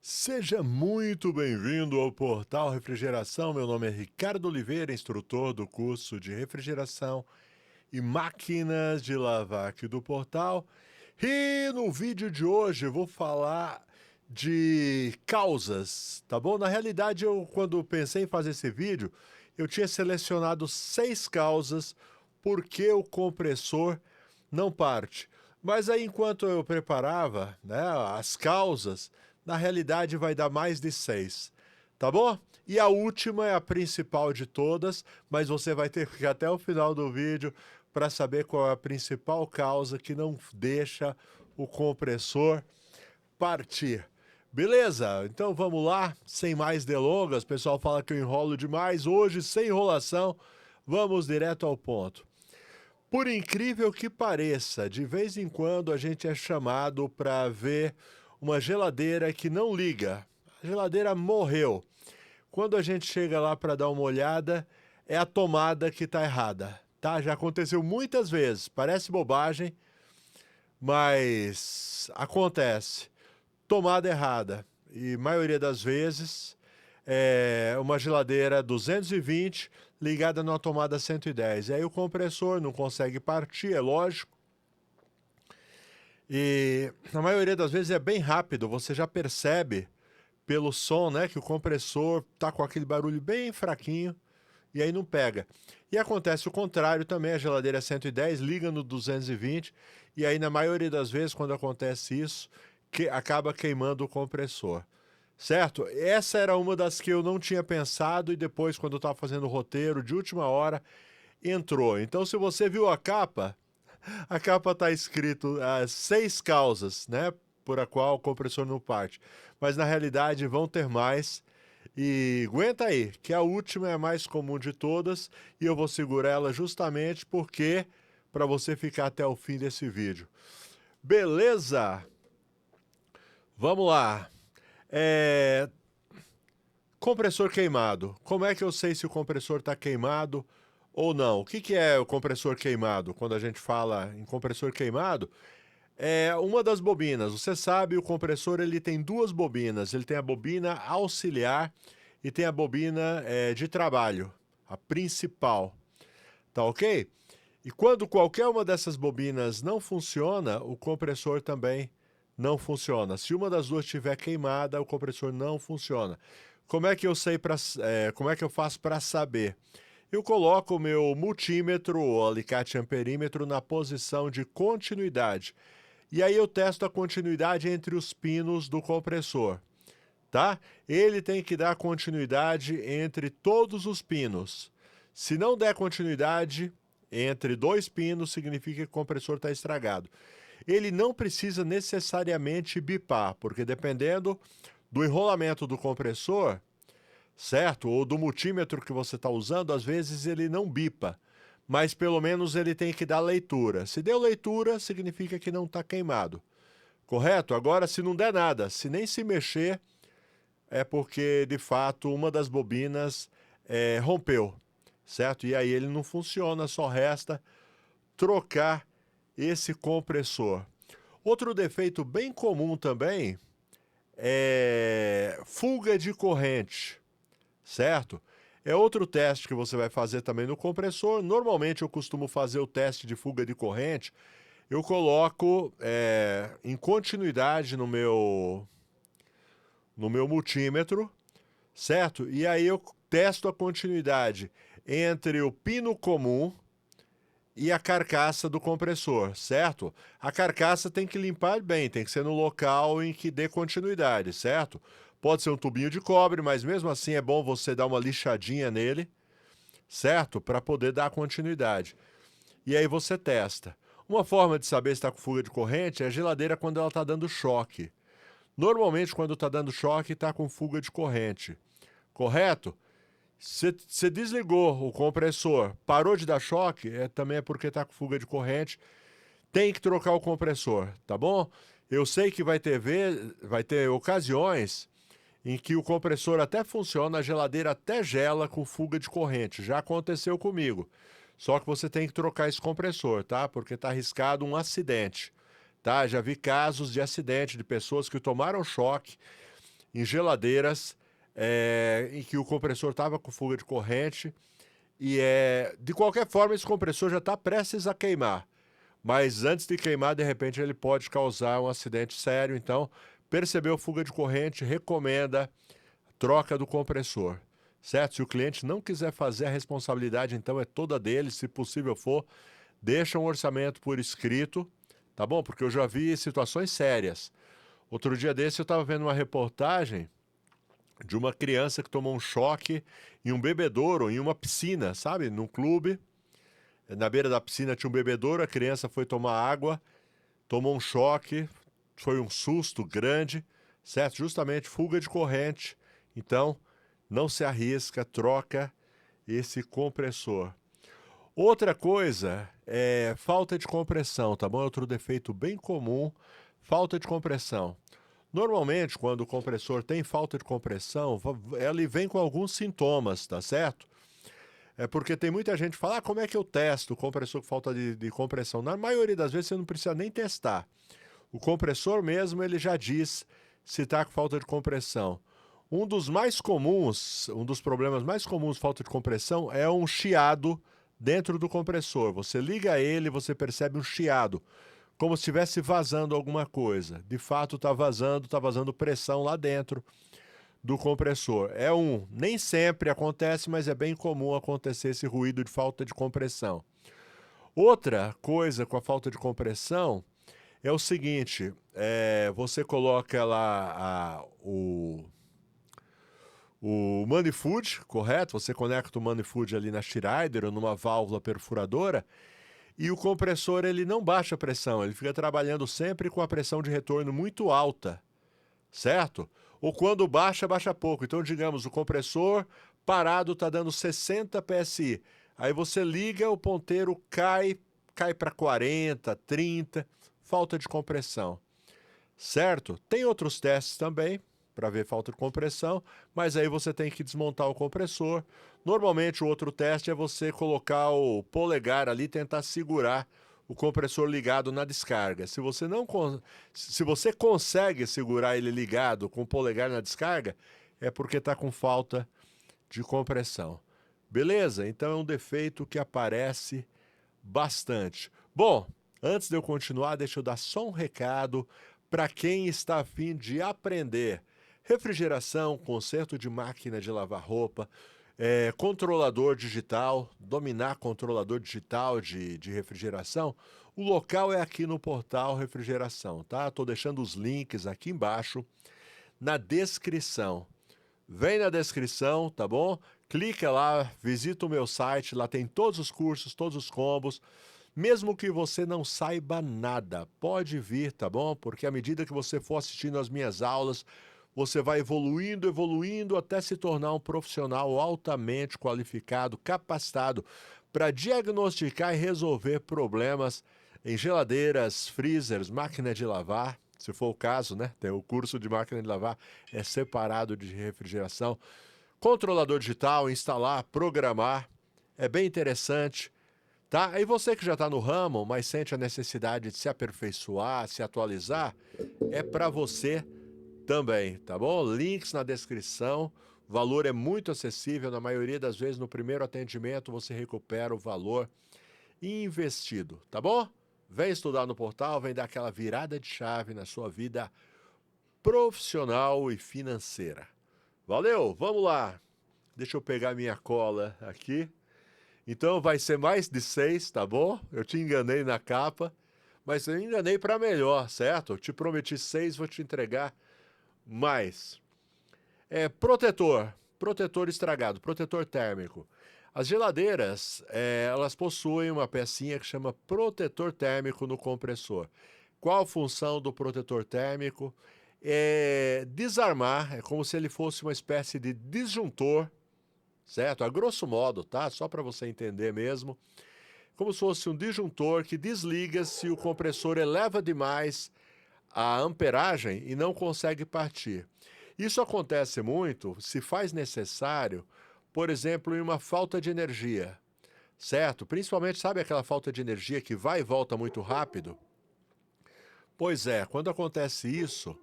Seja muito bem-vindo ao Portal Refrigeração. Meu nome é Ricardo Oliveira, instrutor do curso de refrigeração e máquinas de lavar aqui do Portal. E no vídeo de hoje eu vou falar de causas, tá bom? Na realidade, quando pensei em fazer esse vídeo, eu tinha selecionado 6 causas por que o compressor não parte. Mas aí, enquanto eu preparava, né, as causas, na realidade vai dar mais de 6, tá bom? E a última é a principal de todas, mas você vai ter que ir até o final do vídeo para saber qual é a principal causa que não deixa o compressor partir. Beleza? Então vamos lá, sem mais delongas. O pessoal fala que eu enrolo demais. Hoje, sem enrolação, vamos direto ao ponto. Por incrível que pareça, de vez em quando a gente é chamado para ver uma geladeira que não liga. A geladeira morreu. Quando a gente chega lá para dar uma olhada, é a tomada que está errada. Tá? Já aconteceu muitas vezes. Parece bobagem, mas acontece. Tomada errada. E maioria das vezes é uma geladeira 220 ligada numa tomada 110. E aí o compressor não consegue partir, é lógico. E na maioria das vezes é bem rápido, você já percebe pelo som, né, que o compressor tá com aquele barulho bem fraquinho e aí não pega. E acontece o contrário também, a geladeira 110 liga no 220 e aí na maioria das vezes quando acontece isso, acaba queimando o compressor. Certo? Essa era uma das que eu não tinha pensado e depois quando eu estava fazendo o roteiro de última hora entrou. Então se você viu a capa está escrito 6 causas, né, por a qual o compressor não parte. Mas na realidade vão ter mais. E aguenta aí, que a última é a mais comum de todas e eu vou segurar ela justamente porque para você ficar até o fim desse vídeo. Beleza? Vamos lá. Compressor queimado. Como é que eu sei se o compressor está queimado ou não? O que é o compressor queimado? Quando a gente fala em compressor queimado, é uma das bobinas. Você sabe, o compressor ele tem duas bobinas. Ele tem a bobina auxiliar e tem a bobina de trabalho, a principal. Tá ok? E quando qualquer uma dessas bobinas não funciona, o compressor também não funciona. Se uma das duas estiver queimada, o compressor não funciona. Como é que eu sei como é que eu faço para saber? Eu coloco o meu multímetro ou alicate amperímetro na posição de continuidade. E aí eu testo a continuidade entre os pinos do compressor, tá? Ele tem que dar continuidade entre todos os pinos. Se não der continuidade entre 2 pinos, significa que o compressor está estragado. Ele não precisa necessariamente bipar, porque dependendo do enrolamento do compressor, certo? Ou do multímetro que você está usando, às vezes ele não bipa, mas pelo menos ele tem que dar leitura. Se deu leitura, significa que não está queimado, correto? Agora, se não der nada, se nem se mexer, é porque, de fato, uma das bobinas rompeu, certo? E aí ele não funciona, só resta trocar esse compressor. Outro defeito bem comum também é fuga de corrente, certo? É outro teste que você vai fazer também no compressor. Normalmente eu costumo fazer o teste de fuga de corrente. Eu coloco em continuidade no meu multímetro, certo? E aí eu testo a continuidade entre o pino comum e a carcaça do compressor, certo? A carcaça tem que limpar bem, tem que ser no local em que dê continuidade, certo? Pode ser um tubinho de cobre, mas mesmo assim é bom você dar uma lixadinha nele, certo? Para poder dar continuidade. E aí você testa. Uma forma de saber se está com fuga de corrente é a geladeira quando ela está dando choque. Normalmente, quando está dando choque, está com fuga de corrente. Correto? Você desligou o compressor, parou de dar choque, também é porque está com fuga de corrente, tem que trocar o compressor, tá bom? Eu sei que vai ter ocasiões em que o compressor até funciona, a geladeira até gela com fuga de corrente. Já aconteceu comigo. Só que você tem que trocar esse compressor, tá? Porque está arriscado um acidente, tá? Já vi casos de acidente de pessoas que tomaram choque em geladeiras em que o compressor estava com fuga de corrente e de qualquer forma esse compressor já está prestes a queimar. Mas antes de queimar, de repente, ele pode causar um acidente sério. Então, percebeu fuga de corrente, recomenda troca do compressor, certo? Se o cliente não quiser fazer, a responsabilidade, então, é toda dele. Se possível for, deixa um orçamento por escrito, tá bom? Porque eu já vi situações sérias. Outro dia desse, eu estava vendo uma reportagem de uma criança que tomou um choque em um bebedouro, em uma piscina, sabe? Num clube. Na beira da piscina tinha um bebedouro, a criança foi tomar água, tomou um choque, foi um susto grande, certo? Justamente fuga de corrente. Então, não se arrisca, troca esse compressor. Outra coisa é falta de compressão, tá bom? É outro defeito bem comum, falta de compressão. Normalmente, quando o compressor tem falta de compressão, ele vem com alguns sintomas, tá certo? É porque tem muita gente que fala, como é que eu testo o compressor com falta de compressão? Na maioria das vezes você não precisa nem testar. O compressor mesmo, ele já diz se está com falta de compressão. Um dos mais comuns, um dos problemas mais comuns de falta de compressão é um chiado dentro do compressor. Você liga ele, você percebe um chiado, como se estivesse vazando alguma coisa. De fato está vazando pressão lá dentro do compressor. Nem sempre acontece, mas é bem comum acontecer esse ruído de falta de compressão. Outra coisa com a falta de compressão é o seguinte, você coloca lá o manifold, correto? Você conecta o manifold ali na Schneider ou numa válvula perfuradora e o compressor ele não baixa a pressão, ele fica trabalhando sempre com a pressão de retorno muito alta, certo? Ou quando baixa, baixa pouco. Então, digamos, o compressor parado está dando 60 PSI. Aí você liga, o ponteiro cai para 40, 30, falta de compressão, certo? Tem outros testes também para ver falta de compressão, mas aí você tem que desmontar o compressor. Normalmente o outro teste é você colocar o polegar ali e tentar segurar o compressor ligado na descarga. Se você consegue segurar ele ligado com o polegar na descarga, é porque está com falta de compressão. Beleza? Então é um defeito que aparece bastante. Bom, antes de eu continuar, deixa eu dar só um recado para quem está a fim de aprender refrigeração, conserto de máquina de lavar roupa, controlador digital, dominar controlador digital de refrigeração. O local é aqui no portal Refrigeração, tá? Estou deixando os links aqui embaixo na descrição. Vem na descrição, tá bom? Clica lá, visita o meu site, lá tem todos os cursos, todos os combos. Mesmo que você não saiba nada, pode vir, tá bom? Porque à medida que você for assistindo as minhas aulas, você vai evoluindo até se tornar um profissional altamente qualificado, capacitado para diagnosticar e resolver problemas em geladeiras, freezers, máquina de lavar. Se for o caso, né? Tem o curso de máquina de lavar, é separado de refrigeração. Controlador digital, instalar, programar, é bem interessante, tá? Aí você que já está no ramo, mas sente a necessidade de se aperfeiçoar, se atualizar, é para você também, tá bom? Links na descrição, o valor é muito acessível, na maioria das vezes no primeiro atendimento você recupera o valor investido, tá bom? Vem estudar no portal, vem dar aquela virada de chave na sua vida profissional e financeira. Valeu, vamos lá. Deixa eu pegar minha cola aqui. Então vai ser mais de 6, tá bom? Eu te enganei na capa, mas eu enganei para melhor, certo? Eu te prometi 6, vou te entregar mais. Protetor estragado, protetor térmico. As geladeiras, elas possuem uma pecinha que chama protetor térmico no compressor. Qual a função do protetor térmico? Desarmar, é como se ele fosse uma espécie de disjuntor, certo? A grosso modo, tá? Só para você entender mesmo. Como se fosse um disjuntor que desliga se o compressor eleva demais a amperagem e não consegue partir. Isso acontece muito se faz necessário, por exemplo, em uma falta de energia, certo? Principalmente, sabe aquela falta de energia que vai e volta muito rápido? Pois é, quando acontece isso,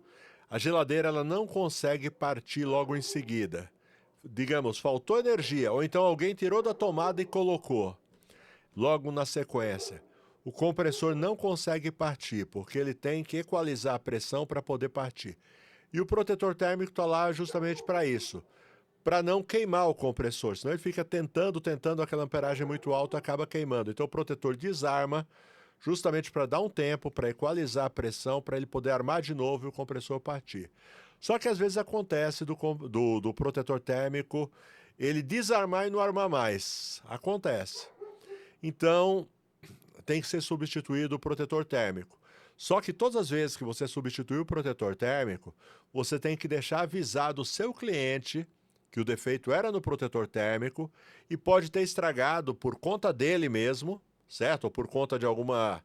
A geladeira ela não consegue partir logo em seguida. Digamos, faltou energia, ou então alguém tirou da tomada e colocou logo na sequência. O compressor não consegue partir, porque ele tem que equalizar a pressão para poder partir. E o protetor térmico está lá justamente para isso, para não queimar o compressor, senão ele fica tentando, aquela amperagem muito alta acaba queimando. Então o protetor desarma, justamente para dar um tempo, para equalizar a pressão, para ele poder armar de novo e o compressor partir. Só que às vezes acontece do protetor térmico ele desarmar e não armar mais. Acontece. Então, tem que ser substituído o protetor térmico. Só que todas as vezes que você substituir o protetor térmico, você tem que deixar avisado o seu cliente que o defeito era no protetor térmico e pode ter estragado por conta dele mesmo, certo? Ou por conta de alguma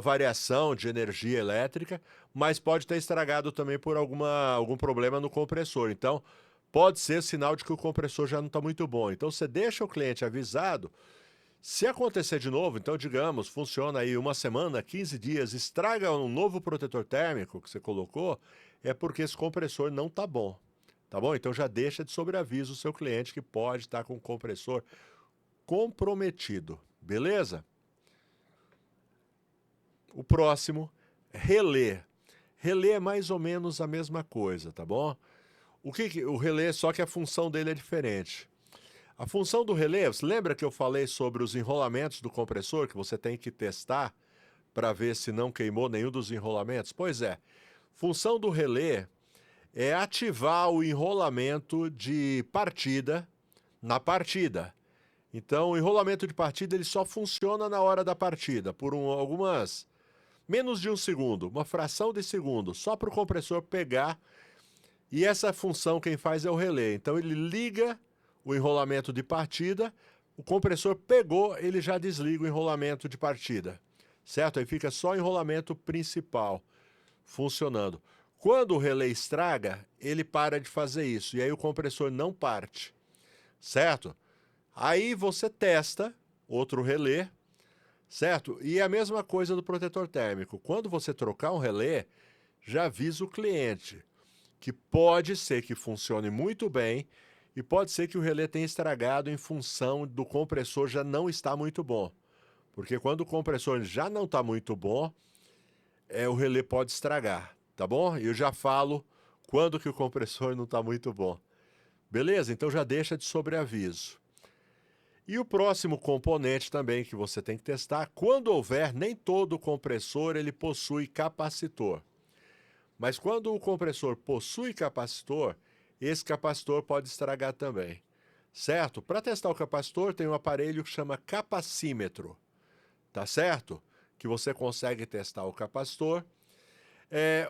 variação de energia elétrica, mas pode ter estragado também por algum problema no compressor. Então, pode ser sinal de que o compressor já não está muito bom. Então, você deixa o cliente avisado. Se acontecer de novo, então, digamos, funciona aí uma semana, 15 dias, estraga um novo protetor térmico que você colocou, é porque esse compressor não está bom. Tá bom? Então, já deixa de sobreaviso o seu cliente que pode estar com o compressor comprometido. Beleza? O próximo, relé. Relé é mais ou menos a mesma coisa, tá bom? O relé, só que a função dele é diferente. A função do relé, você lembra que eu falei sobre os enrolamentos do compressor que você tem que testar para ver se não queimou nenhum dos enrolamentos? Pois é, função do relé é ativar o enrolamento de partida na partida. Então, o enrolamento de partida ele só funciona na hora da partida, por algumas menos de um segundo, uma fração de segundo, só para o compressor pegar. E essa função quem faz é o relé. Então ele liga o enrolamento de partida, o compressor pegou, ele já desliga o enrolamento de partida, certo? Aí fica só o enrolamento principal funcionando. Quando o relé estraga, ele para de fazer isso, e aí o compressor não parte, certo? Aí você testa outro relé, certo? E a mesma coisa do protetor térmico. Quando você trocar um relé, já avisa o cliente que pode ser que funcione muito bem e pode ser que o relé tenha estragado em função do compressor já não estar muito bom. Porque quando o compressor já não está muito bom, o relé pode estragar, tá bom? E eu já falo quando que o compressor não está muito bom. Beleza? Então já deixa de sobreaviso. E o próximo componente também que você tem que testar, quando houver, nem todo compressor ele possui capacitor. Mas quando o compressor possui capacitor, esse capacitor pode estragar também, certo? Para testar o capacitor tem um aparelho que chama capacímetro, tá certo? Que você consegue testar o capacitor.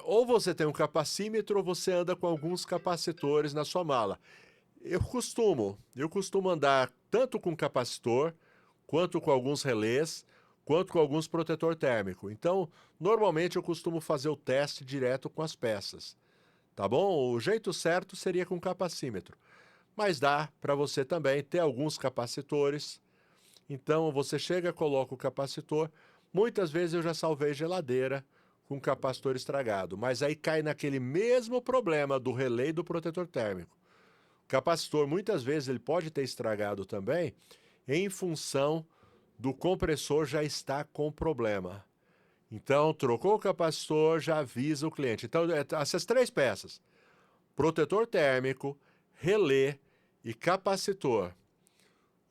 Ou você tem um capacímetro ou você anda com alguns capacitores na sua mala. Eu costumo andar tanto com capacitor, quanto com alguns relés, quanto com alguns protetor térmico. Então, normalmente eu costumo fazer o teste direto com as peças, tá bom? O jeito certo seria com capacímetro, mas dá para você também ter alguns capacitores. Então, você chega, coloca o capacitor. Muitas vezes eu já salvei geladeira com capacitor estragado, mas aí cai naquele mesmo problema do relé e do protetor térmico. Capacitor, muitas vezes, ele pode ter estragado também em função do compressor já estar com problema. Então, trocou o capacitor, já avisa o cliente. Então, essas três peças, protetor térmico, relé e capacitor,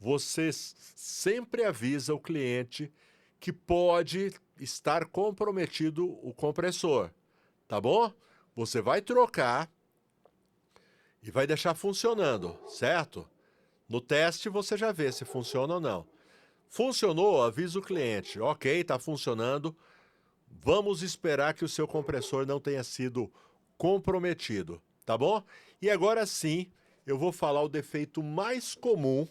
você sempre avisa o cliente que pode estar comprometido o compressor, tá bom? Você vai trocar e vai deixar funcionando, certo? No teste você já vê se funciona ou não. Funcionou, avisa o cliente. Ok, está funcionando. Vamos esperar que o seu compressor não tenha sido comprometido, tá bom? E agora sim, eu vou falar o defeito mais comum,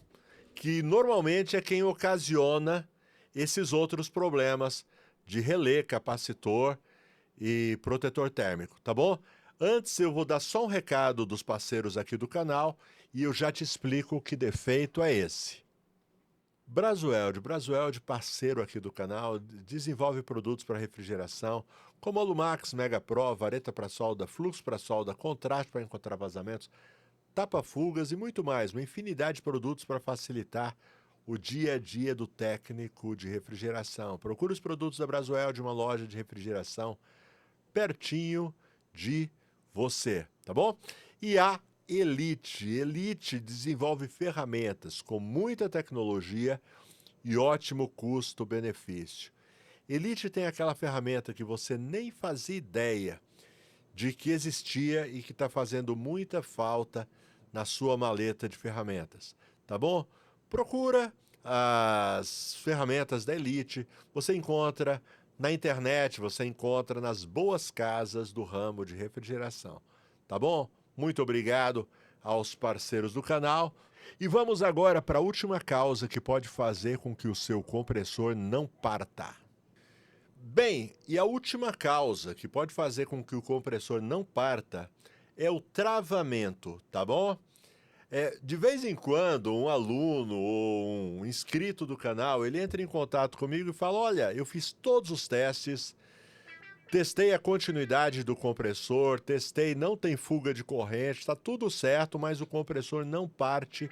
que normalmente é quem ocasiona esses outros problemas de relé, capacitor e protetor térmico, tá bom? Antes eu vou dar só um recado dos parceiros aqui do canal e eu já te explico que defeito é esse. Brasuelde, parceiro aqui do canal, desenvolve produtos para refrigeração, como Alumax, Mega Pro, vareta para solda, fluxo para solda, contraste para encontrar vazamentos, tapa-fugas e muito mais. Uma infinidade de produtos para facilitar o dia a dia do técnico de refrigeração. Procure os produtos da Brasuelde, uma loja de refrigeração pertinho de você, tá bom? E a Elite desenvolve ferramentas com muita tecnologia e ótimo custo-benefício. Elite tem aquela ferramenta que você nem fazia ideia de que existia e que está fazendo muita falta na sua maleta de ferramentas, tá bom? Procura as ferramentas da Elite, você encontra na internet, você encontra nas boas casas do ramo de refrigeração, tá bom? Muito obrigado aos parceiros do canal. E vamos agora para a última causa que pode fazer com que o seu compressor não parta. Bem, e a última causa que pode fazer com que o compressor não parta é o travamento, tá bom? De vez em quando, um aluno ou um inscrito do canal, ele entra em contato comigo e fala, olha, eu fiz todos os testes, testei a continuidade do compressor, testei, não tem fuga de corrente, está tudo certo, mas o compressor não parte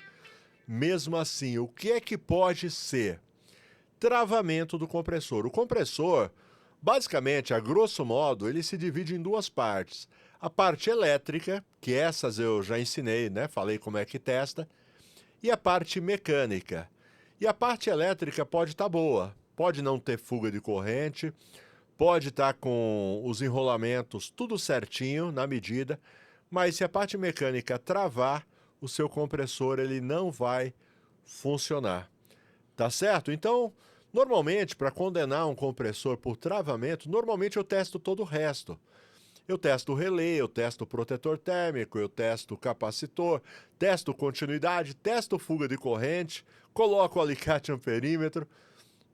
mesmo assim. O que é que pode ser? Travamento do compressor. O compressor, basicamente, a grosso modo, ele se divide em duas partes. A parte elétrica, que essas eu já ensinei, né? Falei como é que testa, e a parte mecânica. E a parte elétrica pode estar boa, pode não ter fuga de corrente, pode estar com os enrolamentos tudo certinho, na medida, mas se a parte mecânica travar, o seu compressor ele não vai funcionar. Tá certo? Então, normalmente, para condenar um compressor por travamento, normalmente eu testo todo o resto. Eu testo o relé, eu testo o protetor térmico, eu testo o capacitor, testo continuidade, testo fuga de corrente, coloco o alicate amperímetro,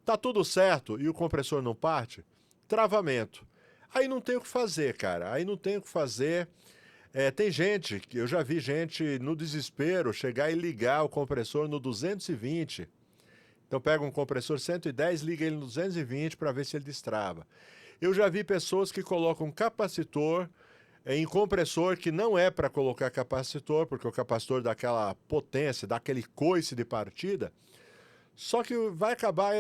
tá tudo certo e o compressor não parte? Travamento. Aí não tem o que fazer, cara, aí não tem o que fazer. Tem gente, que eu já vi gente no desespero chegar e ligar o compressor no 220. Então pega um compressor 110, liga ele no 220 para ver se ele destrava. Eu já vi pessoas que colocam capacitor em compressor que não é para colocar capacitor, porque o capacitor dá aquela potência, dá aquele coice de partida, só que vai acabar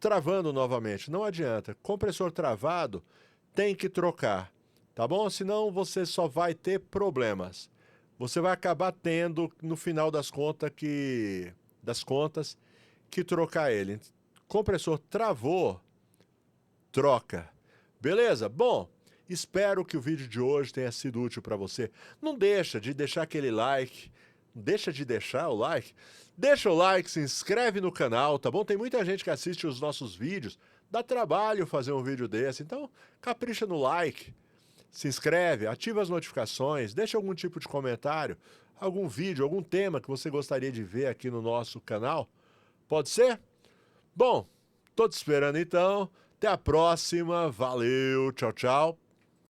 travando novamente. Não adianta. Compressor travado tem que trocar, tá bom? Senão você só vai ter problemas. Você vai acabar tendo, no final das contas, que trocar ele. Compressor travou, troca. Beleza? Bom, espero que o vídeo de hoje tenha sido útil para você. Não deixa de deixar aquele like, deixa de deixar o like, deixa o like, se inscreve no canal, tá bom? Tem muita gente que assiste os nossos vídeos, dá trabalho fazer um vídeo desse, então capricha no like, se inscreve, ativa as notificações, deixa algum tipo de comentário, algum vídeo, algum tema que você gostaria de ver aqui no nosso canal. Pode ser? Bom, tô te esperando então. Até a próxima. Valeu, tchau, tchau.